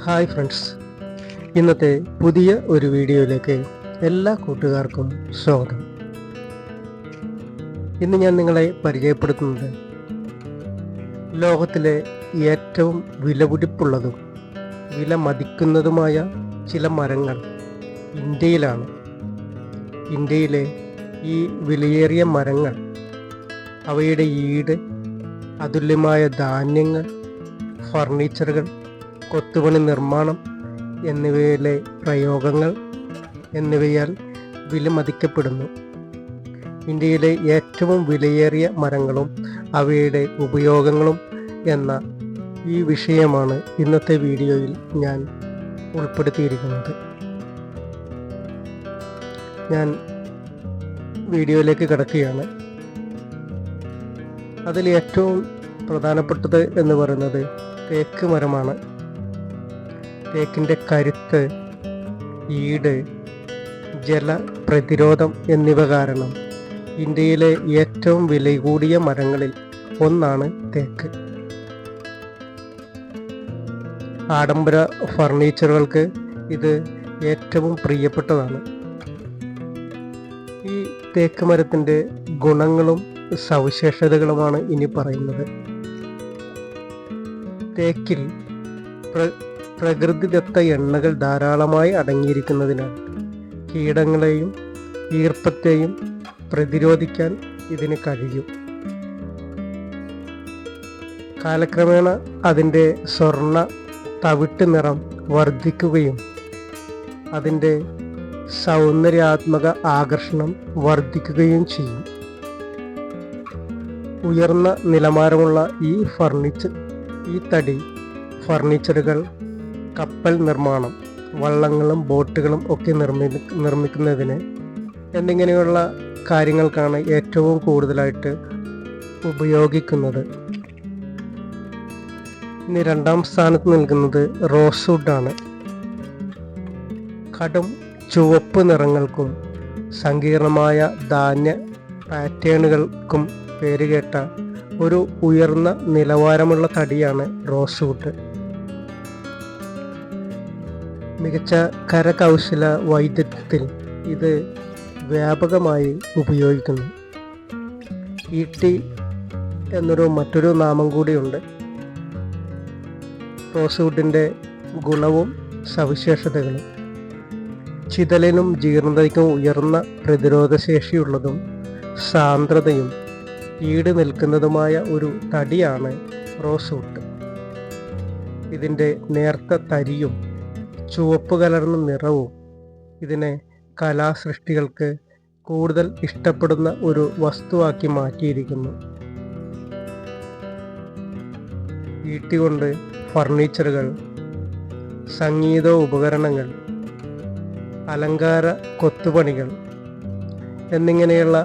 Hi friends, ഇന്നത്തെ പുതിയ ഒരു വീഡിയോയിലേക്ക് എല്ലാ കൂട്ടുകാർക്കും സ്വാഗതം. ഇന്ന് ഞാൻ നിങ്ങളെ പരിചയപ്പെടുത്തുന്നത് ലോകത്തിലെ ഏറ്റവും വിലപിടിപ്പുള്ളതും വില മതിക്കുന്നതുമായ ചില മരങ്ങൾ ഇന്ത്യയിലാണ്. ഇന്ത്യയിലെ ഈ വിലയേറിയ മരങ്ങൾ, അവയുടെ ഈട്, അതുല്യമായ ധാന്യങ്ങൾ, ഫർണിച്ചറുകൾ, കൊത്തുപണി നിർമ്മാണം എന്നിവയിലെ പ്രയോഗങ്ങൾ എന്നിവയാൽ വിലമതിക്കപ്പെടുന്നു. ഇന്ത്യയിലെ ഏറ്റവും വിലയേറിയ മരങ്ങളും അവയുടെ ഉപയോഗങ്ങളും എന്ന ഈ വിഷയമാണ് ഇന്നത്തെ വീഡിയോയിൽ ഞാൻ ഉൾപ്പെടുത്തിയിരിക്കുന്നത്. ഞാൻ വീഡിയോയിലേക്ക് കടക്കുകയാണ്. അതിൽ ഏറ്റവും പ്രധാനപ്പെട്ടത് എന്ന് പറയുന്നത് തേക്ക് മരമാണ്. തേക്കിൻ്റെ കരുത്ത്, ഈട്, ജലപ്രതിരോധം എന്നിവ കാരണം ഇന്ത്യയിലെ ഏറ്റവും വില കൂടിയ മരങ്ങളിൽ ഒന്നാണ് തേക്ക്. ആഡംബര ഫർണിച്ചറുകൾക്ക് ഇത് ഏറ്റവും പ്രിയപ്പെട്ടതാണ്. ഈ തേക്ക് മരത്തിൻ്റെ ഗുണങ്ങളും സവിശേഷതകളുമാണ് ഇനി പറയുന്നത്. തേക്കിൽ പ്രകൃതിദത്ത എണ്ണകൾ ധാരാളമായി അടങ്ങിയിരിക്കുന്നതിനാൽ കീടങ്ങളെയും ഈർപ്പത്തെയും പ്രതിരോധിക്കാൻ ഇതിന് കഴിയും. കാലക്രമേണ അതിൻ്റെ സ്വർണ്ണ തവിട്ട് നിറം വർദ്ധിക്കുകയും അതിൻ്റെ സൗന്ദര്യാത്മക ആകർഷണം വർദ്ധിക്കുകയും ചെയ്യും. ഉയർന്ന നിലവാരമുള്ള ഈ തടി ഫർണിച്ചറുകൾ, കപ്പൽ നിർമ്മാണം, വള്ളങ്ങളും ബോട്ടുകളും ഒക്കെ നിർമ്മിക്കുന്നതിന് എന്നിങ്ങനെയുള്ള കാര്യങ്ങൾക്കാണ് ഏറ്റവും കൂടുതലായിട്ട് ഉപയോഗിക്കുന്നത്. ഇനി രണ്ടാം സ്ഥാനത്ത് നിൽക്കുന്നത് റോസ്വുഡാണ്. കടും ചുവപ്പ് നിറങ്ങൾക്കും സങ്കീർണമായ ധാന്യ പാറ്റേണുകൾക്കും പേരുകേട്ട ഒരു ഉയർന്ന നിലവാരമുള്ള തടിയാണ് റോസ്വുഡ്. മികച്ച കരകൗശല വൈദഗ്ധ്യത്തിൽ ഇത് വ്യാപകമായി ഉപയോഗിക്കുന്നു. ഈട്ടി എന്നൊരു മറ്റൊരു നാമം കൂടിയുണ്ട്. റോസ്വുഡിൻ്റെ ഗുണവും സവിശേഷതകളും: ചിതലിനും ജീർണതയ്ക്കും ഉയർന്ന പ്രതിരോധശേഷിയുള്ളതും സാന്ദ്രതയും ഈട് നിൽക്കുന്നതുമായ ഒരു തടിയാണ് റോസ്വുഡ്. ഇതിൻ്റെ നേർത്ത തരിയും ചുവപ്പ് കലർന്ന നിറവും ഇതിനെ കലാസൃഷ്ടികൾക്ക് കൂടുതൽ ഇഷ്ടപ്പെടുന്ന ഒരു വസ്തുവാക്കി മാറ്റിയിരിക്കുന്നു. ഈട്ടി കൊണ്ട് ഫർണിച്ചറുകൾ, സംഗീതോപകരണങ്ങൾ, അലങ്കാര കൊത്തുപണികൾ എന്നിങ്ങനെയുള്ള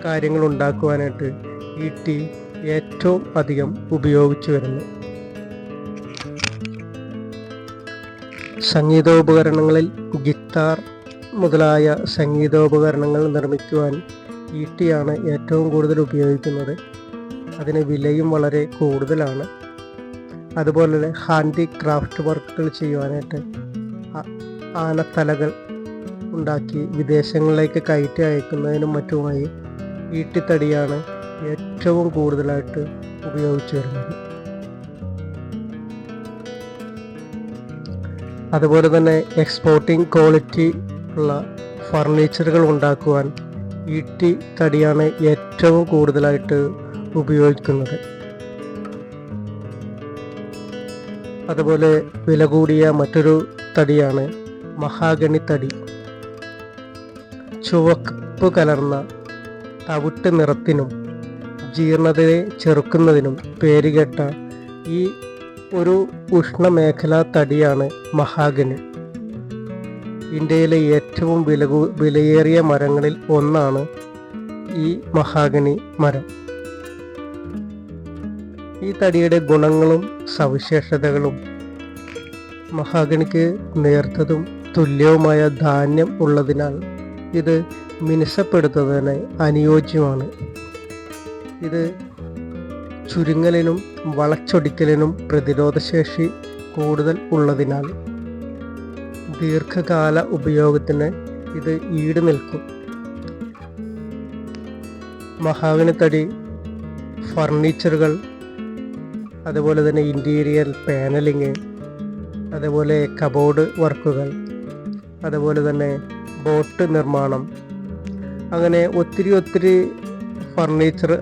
കാര്യങ്ങൾ ഉണ്ടാക്കുവാനായിട്ട് ഈട്ടി ഏറ്റവും അധികം ഉപയോഗിച്ചു വരുന്നു. സംഗീതോപകരണങ്ങളിൽ ഗിത്താർ മുതലായ സംഗീതോപകരണങ്ങൾ നിർമ്മിക്കുവാൻ ഈട്ടിയാണ് ഏറ്റവും കൂടുതൽ ഉപയോഗിക്കുന്നത്. അതിന് വിലയും വളരെ കൂടുതലാണ്. അതുപോലെ ഹാൻഡി ക്രാഫ്റ്റ് വർക്കുകൾ ചെയ്യുവാനായിട്ട് ആനത്തലകൾ ഉണ്ടാക്കി വിദേശങ്ങളിലേക്ക് കയറ്റി അയക്കുന്നതിനും മറ്റുമായി ഈട്ടിത്തടിയാണ് ഏറ്റവും കൂടുതലായിട്ട് ഉപയോഗിച്ചു വരുന്നത്. അതുപോലെ തന്നെ എക്സ്പോർട്ടിംഗ് ക്വാളിറ്റി ഉള്ള ഫർണിച്ചറുകൾ ഉണ്ടാക്കുവാൻ ഈട്ടി തടിയാണ് ഏറ്റവും കൂടുതലായിട്ട് ഉപയോഗിക്കുന്നത്. അതുപോലെ വില കൂടിയ മറ്റൊരു തടിയാണ് മഹാഗണി തടി. ചുവപ്പ് കലർന്ന തവിട്ട് നിറത്തിനും ജീർണതയെ ചെറുക്കുന്നതിനും പേരുകേട്ട ഈ ഒരു ഉഷ്ണമേഖലാ തടിയാണ് മഹാഗണി. ഇന്ത്യയിലെ ഏറ്റവും വിലയേറിയ മരങ്ങളിൽ ഒന്നാണ് ഈ മഹാഗണി മരം. ഈ തടിയുടെ ഗുണങ്ങളും സവിശേഷതകളും: മഹാഗണിക്ക് നേർത്തതും തുല്യവുമായ ധാന്യം ഉള്ളതിനാൽ ഇത് മിനുസപ്പെടുത്തുന്നതിന് അനുയോജ്യമാണ്. ഇത് ചുരുങ്ങലിനും വളച്ചൊടിക്കലിനും പ്രതിരോധശേഷി കൂടുതൽ ഉള്ളതിനാൽ ദീർഘകാല ഉപയോഗത്തിന് ഇത് ഈട് നിൽക്കും. മഹാഗണി തടി ഫർണിച്ചറുകൾ, അതുപോലെ തന്നെ ഇൻറ്റീരിയർ പാനലിങ്, അതുപോലെ കബോർഡ് വർക്കുകൾ, അതുപോലെ തന്നെ ബോട്ട് നിർമ്മാണം, അങ്ങനെ ഒത്തിരി ഫർണിച്ചർ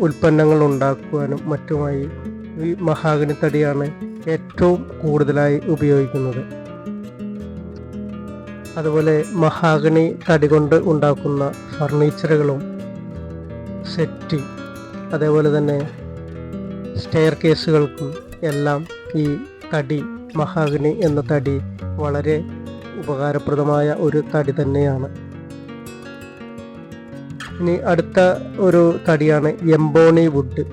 ഉൽപ്പന്നങ്ങൾ ഉണ്ടാക്കുവാനും മറ്റുമായി ഈ മഹാഗണി തടിയാണ് ഏറ്റവും കൂടുതലായി ഉപയോഗിക്കുന്നത്. അതുപോലെ മഹാഗണി തടി കൊണ്ട് ഉണ്ടാക്കുന്ന ഫർണിച്ചറുകളും സെറ്റ്, അതേപോലെ തന്നെ സ്റ്റെയർ കേസുകൾക്കും എല്ലാം ഈ തടി, മഹാഗണി എന്ന തടി വളരെ ഉപകാരപ്രദമായ ഒരു തടി തന്നെയാണ്. ഇനി അടുത്ത ഒരു തടിയാണ് എംബോണി വുഡ്.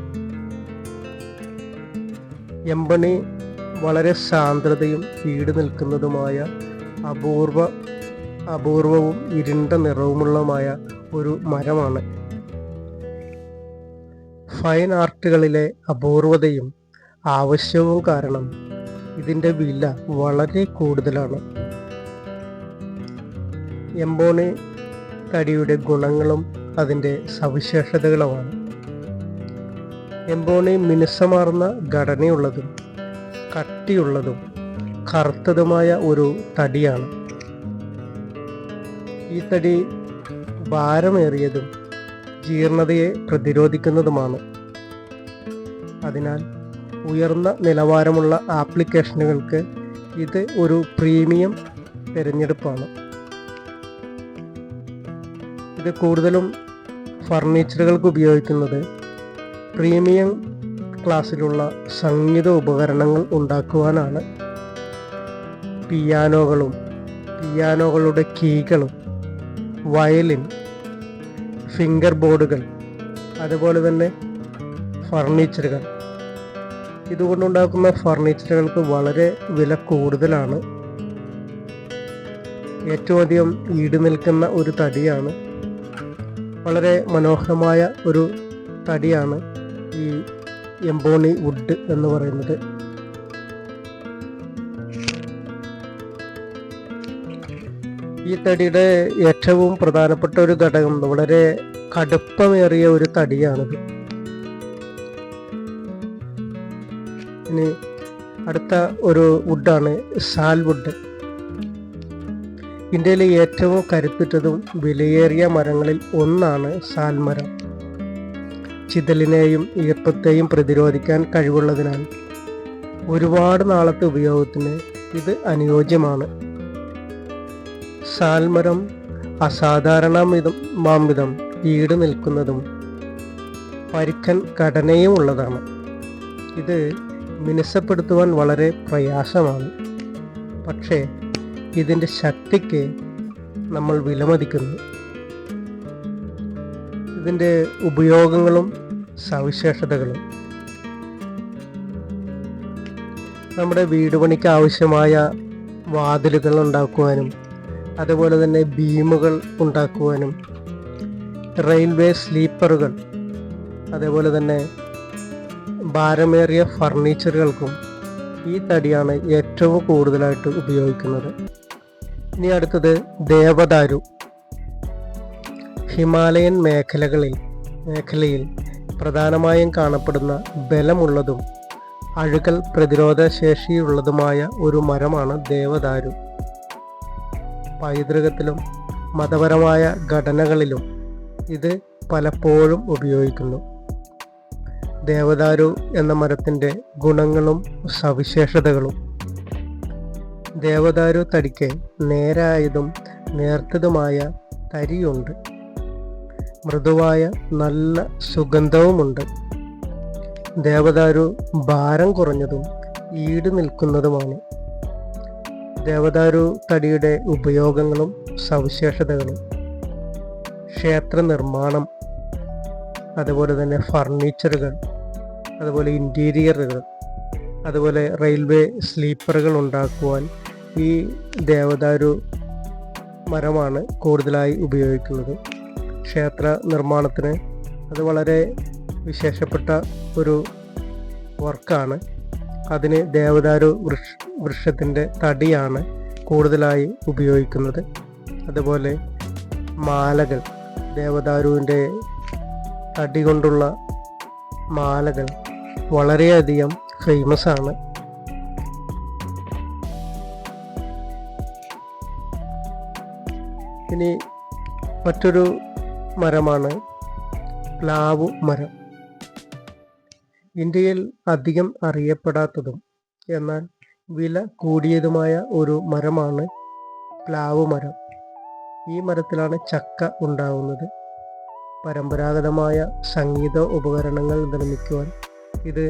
എംബണി വളരെ സാന്ദ്രതയും ഈട് നിൽക്കുന്നതുമായ അപൂർവവും ഇരുണ്ട നിറവുമുള്ളതുമായ ഒരു മരമാണ്. ഫൈൻ ആർട്ടുകളിലെ അപൂർവതയും ആവശ്യവും കാരണം ഇതിൻ്റെ വില വളരെ കൂടുതലാണ്. എംബോണി തടിയുടെ ഗുണങ്ങളും അതിൻ്റെ സവിശേഷതകളുമാണ്. എംബോണി മിനുസമാർന്ന ഘടനയുള്ളതും കട്ടിയുള്ളതും കറുത്തതുമായ ഒരു തടിയാണ്. ഈ തടി ഭാരമേറിയതും ജീർണതയെ പ്രതിരോധിക്കുന്നതുമാണ്. അതിനാൽ ഉയർന്ന നിലവാരമുള്ള ആപ്ലിക്കേഷനുകൾക്ക് ഇത് ഒരു പ്രീമിയം തിരഞ്ഞെടുപ്പാണ്. ഇത് കൂടുതലും ഫർണിച്ചറുകൾക്ക് ഉപയോഗിക്കുന്നത് പ്രീമിയം ക്ലാസ്സിലുള്ള സംഗീത ഉപകരണങ്ങൾ ഉണ്ടാക്കുവാനാണ്. പിയാനോകളുടെ കീകളും, വയലിൻ, ഫിംഗർ ബോർഡുകൾ, അതുപോലെ തന്നെ ഫർണിച്ചറുകൾ. ഇതുകൊണ്ടുണ്ടാക്കുന്ന ഫർണിച്ചറുകൾക്ക് വളരെ വില കൂടുതലാണ്. ഏറ്റവും അധികം ഈട് നിൽക്കുന്ന ഒരു തടിയാണ്. വളരെ മനോഹരമായ ഒരു തടിയാണ് ഈ എംബോണി വുഡ് എന്ന് പറയുന്നത്. ഈ തടിയുടെ ഏറ്റവും പ്രധാനപ്പെട്ട ഒരു ഘടകം വളരെ കടുപ്പമേറിയ ഒരു തടിയാണിത്. ഇനി അടുത്ത ഒരു വുഡാണ് സാൽവുഡ്. ഇന്ത്യയിലെ ഏറ്റവും കരുത്തുറ്റതും വിലയേറിയ മരങ്ങളിൽ ഒന്നാണ് സാൽമരം. ചിതലിനെയും ഈർപ്പത്തെയും പ്രതിരോധിക്കാൻ കഴിവുള്ളതിനാൽ ഒരുപാട് നാളത്തെ ഉപയോഗത്തിന് ഇത് അനുയോജ്യമാണ്. സാൽമരം അസാധാരണമാംവിധം ഈട് നിൽക്കുന്നതും പരുക്കൻ ഘടനയും ഉള്ളതാണ്. ഇത് മിനുസപ്പെടുത്തുവാൻ വളരെ പ്രയാസമാണ്. പക്ഷേ ഇതിൻ്റെ ശക്തിക്ക് നമ്മൾ വിലമതിക്കുന്നു. ഇതിൻ്റെ ഉപയോഗങ്ങളും സവിശേഷതകളും നമ്മുടെ വീട് പണിക്ക് ആവശ്യമായ വാതിലുകൾ ഉണ്ടാക്കുവാനും, അതുപോലെ തന്നെ ബീമുകൾ ഉണ്ടാക്കുവാനും, റെയിൽവേ സ്ലീപ്പറുകൾ, അതേപോലെ തന്നെ ഭാരമേറിയ ഫർണിച്ചറുകൾക്കും ഈ തടിയാണ് ഏറ്റവും കൂടുതലായിട്ട് ഉപയോഗിക്കുന്നത്. ഇനി അടുത്തത് ദേവദാരു. ഹിമാലയൻ മേഖലയിൽ പ്രധാനമായും കാണപ്പെടുന്ന ബലമുള്ളതും അഴുകൽ പ്രതിരോധ ശേഷിയുള്ളതുമായ ഒരു മരമാണ് ദേവദാരു. പൈതൃകത്തിലും മതപരമായ ഘടനകളിലും ഇത് പലപ്പോഴും ഉപയോഗിക്കുന്നു. ദേവദാരു എന്ന മരത്തിൻ്റെ ഗുണങ്ങളും സവിശേഷതകളും. ദേവദാരു തടിക്ക് നേരായതും നേർത്തതുമായ തരിയുണ്ട്. മൃദുവായ നല്ല സുഗന്ധവുമുണ്ട്. ദേവദാരു ഭാരം കുറഞ്ഞതും ഈട് നിൽക്കുന്നതുമാണ്. ദേവദാരു തടിയുടെ ഉപയോഗങ്ങളും സവിശേഷതകളും. ക്ഷേത്ര നിർമ്മാണം, അതുപോലെ തന്നെ ഫർണിച്ചറുകൾ, അതുപോലെ ഇൻറ്റീരിയറുകൾ, അതുപോലെ റെയിൽവേ സ്ലീപ്പറുകൾ ഉണ്ടാക്കുവാൻ ഈ ദേവദാരു മരമാണ് കൂടുതലായി ഉപയോഗിക്കുന്നത്. ക്ഷേത്ര നിർമ്മാണത്തിന് അത് വളരെ വിശേഷപ്പെട്ട ഒരു വർക്കാണ്. അതിന് ദേവദാരു വൃക്ഷത്തിൻ്റെ തടിയാണ് കൂടുതലായി ഉപയോഗിക്കുന്നത്. അതുപോലെ മാലകൾ, ദേവദാരുവിൻ്റെ തടി കൊണ്ടുള്ള മാലകൾ വളരെയധികം ഫേമസ് ആണ്. ഇനി മറ്റൊരു മരമാണ് പ്ലാവു മരം. ഇന്ത്യയിൽ അധികം അറിയപ്പെടാത്തതും എന്നാൽ വില കൂടിയതുമായ ഒരു മരമാണ് പ്ലാവു മരം. ഈ മരത്തിലാണ് ചക്ക ഉണ്ടാവുന്നത്. പരമ്പരാഗതമായ സംഗീത ഉപകരണങ്ങൾ നിർമ്മിക്കുവാൻ ഇത്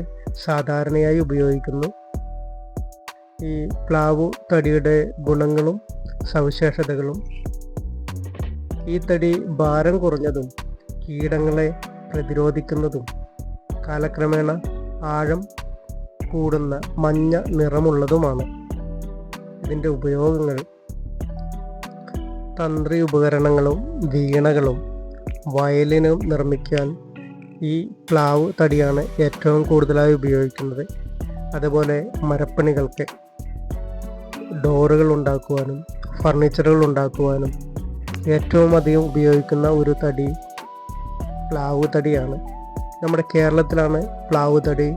സാധാരണയായി ഉപയോഗിക്കുന്നു. ഈ പ്ലാവു തടിയുടെ ഗുണങ്ങളും സവിശേഷതകളും: ഈ തടി ഭാരം കുറഞ്ഞതും കീടങ്ങളെ പ്രതിരോധിക്കുന്നതും കാലക്രമേണ ആഴം കൂടുന്ന മഞ്ഞ നിറമുള്ളതുമാണ്. ഇതിൻ്റെ ഉപയോഗങ്ങൾ: തന്ത്രി ഉപകരണങ്ങളും വീണകളും വയലിനും നിർമ്മിക്കാൻ ഈ പ്ലാവ് തടിയാണ് ഏറ്റവും കൂടുതലായി ഉപയോഗിക്കുന്നത്. അതുപോലെ മരപ്പണികൾക്ക്, ഡോറുകൾ ഉണ്ടാക്കുവാനും ഫർണിച്ചറുകൾ ഉണ്ടാക്കുവാനും ഏറ്റവും അധികം ഉപയോഗിക്കുന്ന ഒരു തടി പ്ലാവ് തടിയാണ്. നമ്മുടെ കേരളത്തിലാണ് പ്ലാവ് തടി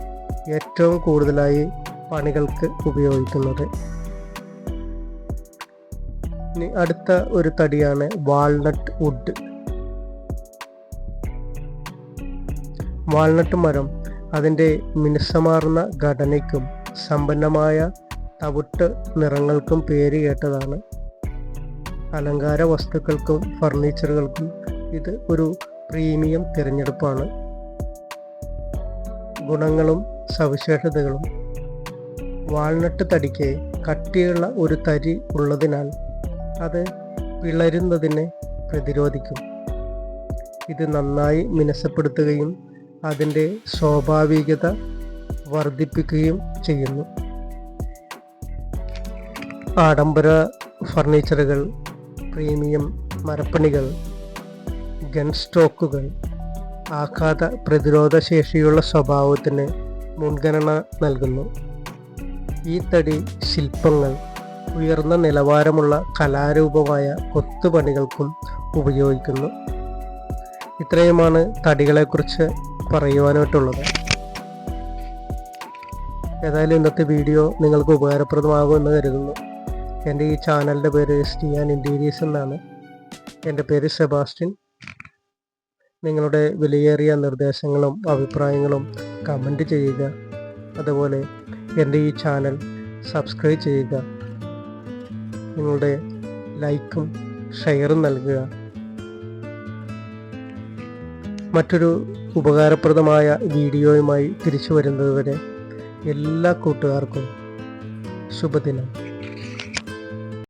ഏറ്റവും കൂടുതലായി പണികൾക്ക് ഉപയോഗിക്കുന്നത്. ഇനി അടുത്ത ഒരു തടിയാണ് വാൾനട്ട് വുഡ്. വാൾനട്ട് മരം അതിൻ്റെ മിനുസമാർന്ന ഘടനയ്ക്കും സമ്പന്നമായ തവിട്ട് നിറങ്ങൾക്കും പേര് കേട്ടതാണ്. അലങ്കാര വസ്തുക്കൾക്കും ഫർണിച്ചറുകൾക്കും ഇത് ഒരു പ്രീമിയം തിരഞ്ഞെടുപ്പാണ്. ഗുണങ്ങളും സവിശേഷതകളും: വാൾനട്ട് തടിക്ക് കട്ടിയുള്ള ഒരു തരി ഉള്ളതിനാൽ അത് പിളരുന്നതിനെ പ്രതിരോധിക്കും. ഇത് നന്നായി മിനുസപ്പെടുത്തുകയും അതിൻ്റെ സ്വാഭാവികത വർദ്ധിപ്പിക്കുകയും ചെയ്യുന്നു. ആഡംബര ഫർണിച്ചറുകൾ, പ്രീമിയം മരപ്പണികൾ, ഗൺ സ്റ്റോക്കുകൾ ആഘാത പ്രതിരോധ ശേഷിയുള്ള സ്വഭാവത്തിന് മുൻഗണന നൽകുന്നു. ഈ തടി ശില്പങ്ങൾ, ഉയർന്ന നിലവാരമുള്ള കലാരൂപമായ കൊത്തുപണികൾക്കും ഉപയോഗിക്കുന്നു. ഇത്രയുമാണ് തടികളെക്കുറിച്ച് പറയുവാനായിട്ടുള്ളത്. ഏതായാലും ഇന്നത്തെ വീഡിയോ നിങ്ങൾക്ക് ഉപകാരപ്രദമാകുമെന്ന് കരുതുന്നു. എൻ്റെ ഈ ചാനലിൻ്റെ പേര് ST & Interiors എന്നാണ്. എൻ്റെ പേര് സെബാസ്റ്റ്യൻ. നിങ്ങളുടെ വിലയേറിയ നിർദ്ദേശങ്ങളും അഭിപ്രായങ്ങളും കമൻറ്റ് ചെയ്യുക. അതുപോലെ എൻ്റെ ഈ ചാനൽ സബ്സ്ക്രൈബ് ചെയ്യുക. നിങ്ങളുടെ ലൈക്കും ഷെയറും നൽകുക. മറ്റൊരു ഉപകാരപ്രദമായ വീഡിയോയുമായി തിരിച്ചു വരുന്നതുവരെ എല്ലാ കൂട്ടുകാർക്കും ശുഭദിനം.